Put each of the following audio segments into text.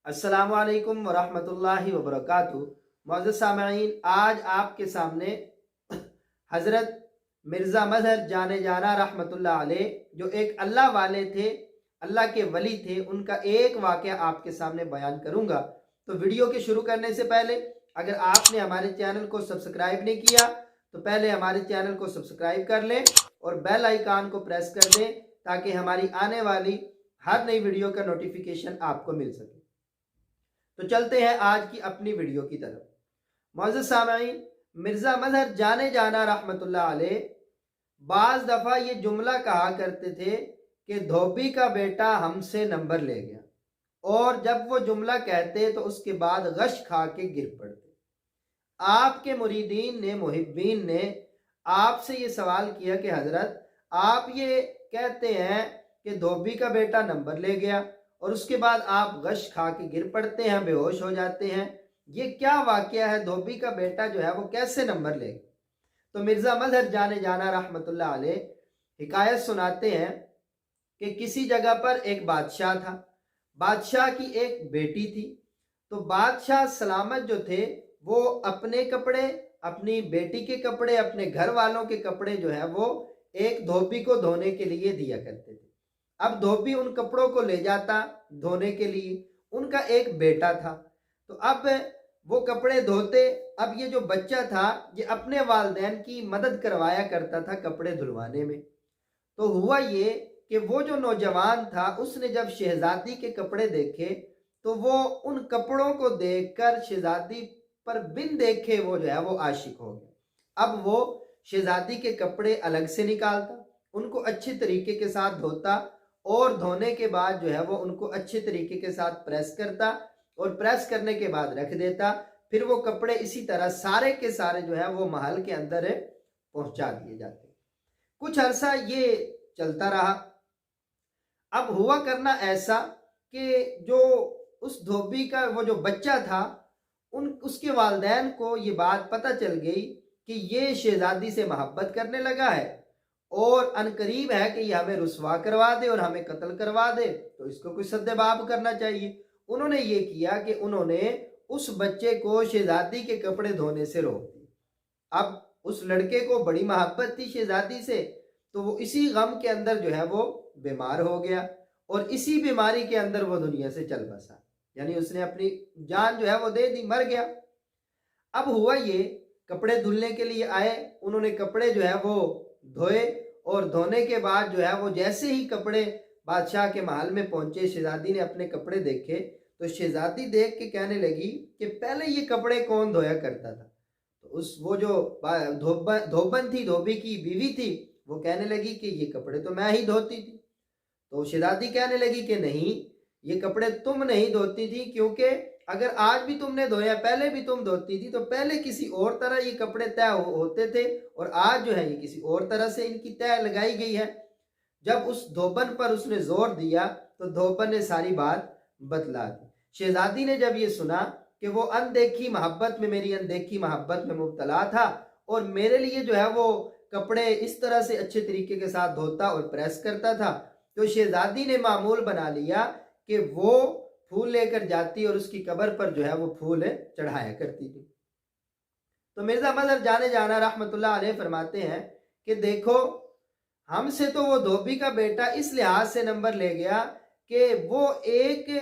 अस्सलामुअलैकुम वरहमतुल्लाहि वबरकातुहू। मौजूद सामईन, आज आपके सामने हज़रत मिर्ज़ा मज़हर जाने जाना रहमतुल्लाह अलैह, जो एक अल्लाह वाले थे, अल्लाह के वली थे, उनका एक वाक़या आपके सामने बयान करूँगा। तो वीडियो के शुरू करने से पहले अगर आपने हमारे चैनल को सब्सक्राइब नहीं किया तो पहले हमारे चैनल को सब्सक्राइब कर लें और बेल आइकान को प्रेस कर दें ताकि हमारी आने वाली हर नई वीडियो का नोटिफिकेशन आपको मिल सके। तो चलते हैं आज की अपनी वीडियो की तरफ। मौजूद सामईन, मिर्ज़ा मज़हर जाने जाना रहमतुल्लाह अलैह बाज़ दफ़ा ये जुमला कहा करते थे कि धोबी का बेटा हमसे नंबर ले गया, और जब वो जुमला कहते तो उसके बाद गश खा के गिर पड़ते। आपके मुरीदीन ने, मुहिब्बीन ने आपसे ये सवाल किया कि हज़रत, आप ये कहते हैं कि धोबी का बेटा नंबर ले गया और उसके बाद आप गश खा के गिर पड़ते हैं, बेहोश हो जाते हैं, ये क्या वाकया है? धोबी का बेटा जो है वो कैसे नंबर ले गया? तो मिर्ज़ा मज़हर जाने जाना रहमतुल्लाह अलैह हिकायत सुनाते हैं कि किसी जगह पर एक बादशाह था। बादशाह की एक बेटी थी। तो बादशाह सलामत जो थे वो अपने कपड़े, अपनी बेटी के कपड़े, अपने घर वालों के कपड़े जो है वो एक धोबी को धोने के लिए दिया करते थे। अब धोबी उन कपड़ों को ले जाता धोने के लिए। उनका एक बेटा था, तो अब वो कपड़े धोते। अब ये जो बच्चा था ये अपने वालिदैन की मदद करवाया करता था कपड़े धुलवाने में। तो हुआ ये कि वो जो नौजवान था उसने जब शहजादी के कपड़े देखे तो वो उन कपड़ों को देखकर शहजादी पर बिन देखे वो जो है वो आशिक हो गया। अब वो शहजादी के कपड़े अलग से निकालता, उनको अच्छे तरीके के साथ धोता और धोने के बाद जो है वो उनको अच्छे तरीके के साथ प्रेस करता और प्रेस करने के बाद रख देता। फिर वो कपड़े इसी तरह सारे के सारे जो है वो महल के अंदर पहुंचा दिए जाते। कुछ अरसा ये चलता रहा। अब हुआ करना ऐसा कि जो उस धोबी का वो जो बच्चा था, उसके वालिदैन को ये बात पता चल गई कि ये शहजादी से मोहब्बत करने लगा है और अनकरीब है कि ये हमें रुसवा करवा दे और हमें कत्ल करवा दे, तो इसको कोई सद्देबाब करना चाहिए। उन्होंने ये किया कि उन्होंने उस बच्चे को शहजादी के कपड़े धोने से रोक दिया। अब उस लड़के को बड़ी मोहब्बत थी शहजादी से, तो वो इसी गम के अंदर जो है वो बीमार हो गया और इसी बीमारी के अंदर वो दुनिया से चल बसा, यानी उसने अपनी जान जो है वो दे दी, मर गया। अब हुआ ये, कपड़े धुलने के लिए आए, उन्होंने कपड़े जो है वो धोए और धोने के बाद जो है वो जैसे ही कपड़े बादशाह के महल में पहुंचे, शहजादी ने अपने कपड़े देखे तो शहजादी देख के कहने लगी कि पहले ये कपड़े कौन धोया करता था? तो उस वो जो धोबन थी, धोबी की बीवी थी, वो कहने लगी कि ये कपड़े तो मैं ही धोती थी। तो शहजादी कहने लगी कि नहीं, ये कपड़े तुम नहीं धोती थी, क्योंकि अगर आज भी तुमने धोया, पहले भी तुम धोती थी, तो पहले किसी और तरह ये कपड़े तय होते थे और आज जो है ये किसी और तरह से इनकी तय लगाई गई है। जब उस धोबन पर उसने जोर दिया तो धोबन ने सारी बात बतला दी। शहजादी ने जब ये सुना कि वो अनदेखी मोहब्बत में, मेरी अनदेखी मोहब्बत में मुब्तला था और मेरे लिए जो है वो कपड़े इस तरह से अच्छे तरीके के साथ धोता और प्रेस करता था, तो शहजादी ने मामूल बना लिया कि वो फूल लेकर जाती और उसकी कब्र पर जो है वो फूल चढ़ाया करती थी। तो मिर्ज़ा मज़हर जाने जाना रहमतुल्लाह अलैह फरमाते हैं कि देखो, हमसे तो वो धोबी का बेटा इस लिहाज से नंबर ले गया कि वो एक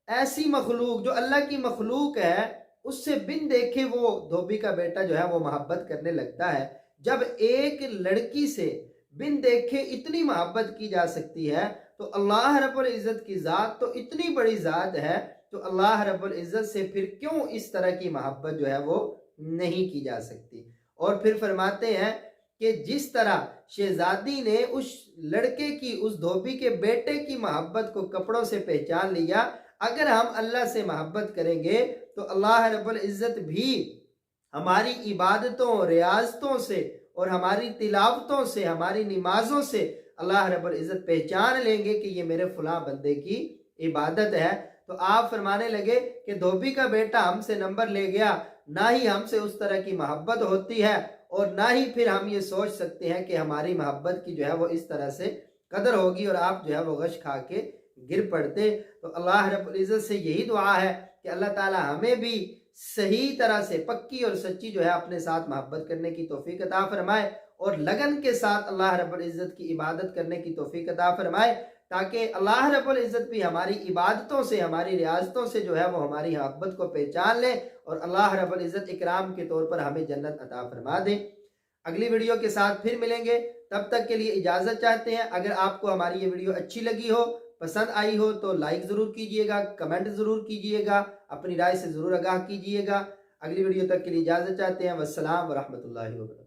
ऐसी मखलूक जो अल्लाह की मखलूक है उससे बिन देखे वो धोबी का बेटा जो है वो मोहब्बत करने लगता है। जब एक लड़की से बिन देखे इतनी मोहब्बत की जा सकती है तो अल्लाह रब्बुल इज़्ज़त की ज़ात तो इतनी बड़ी ज़ात है, तो अल्लाह रब्बुल इज़्ज़त से फिर क्यों इस तरह की मोहब्बत जो है वो नहीं की जा सकती। और फिर फरमाते हैं कि जिस तरह शहजादी ने उस लड़के की, उस धोबी के बेटे की मोहब्बत को कपड़ों से पहचान लिया, अगर हम अल्लाह से मोहब्बत करेंगे तो अल्लाह रब्बुल इज़्ज़त भी हमारी इबादतों, रियाजतों से और हमारी तिलावतों से, हमारी नमाजों से अल्लाह रब्बुल इज़्ज़त पहचान लेंगे कि ये मेरे फलां बंदे की इबादत है। तो आप फरमाने लगे कि धोबी का बेटा हमसे नंबर ले गया, ना ही हमसे उस तरह की मोहब्बत होती है और ना ही फिर हम ये सोच सकते हैं कि हमारी मोहब्बत की जो है वो इस तरह से कदर होगी और आप जो है वो गश खा के गिर पड़ते। तो अल्लाह रब्बुल इज़्ज़त से यही दुआ है कि अल्लाह ताला हमें भी सही तरह से पक्की और सच्ची जो है अपने साथ मोहब्बत करने की तौफीक अता फरमाए और लगन के साथ अल्लाह रब्बुल इज़्ज़त की इबादत करने की तौफीक अता फरमाए, ताकि अल्लाह रब्बुल इज़्ज़त भी हमारी इबादतों से, हमारी रियाज़तों से जो है वो हमारी मोहब्बत को पहचान ले और अल्लाह रब्बुल इज़्ज़त इकराम के तौर पर हमें जन्नत अता फरमा दे। अगली वीडियो के साथ फिर मिलेंगे, तब तक के लिए इजाज़त चाहते हैं। अगर आपको हमारी ये वीडियो अच्छी लगी हो, पसंद आई हो तो लाइक ज़रूर कीजिएगा, कमेंट ज़रूर कीजिएगा, अपनी राय से ज़रूर आगाह कीजिएगा। अगली वीडियो तक के लिए इजाज़त चाहते हैं। वस्सलाम व रहमतुल्लाहि व बरकातहू।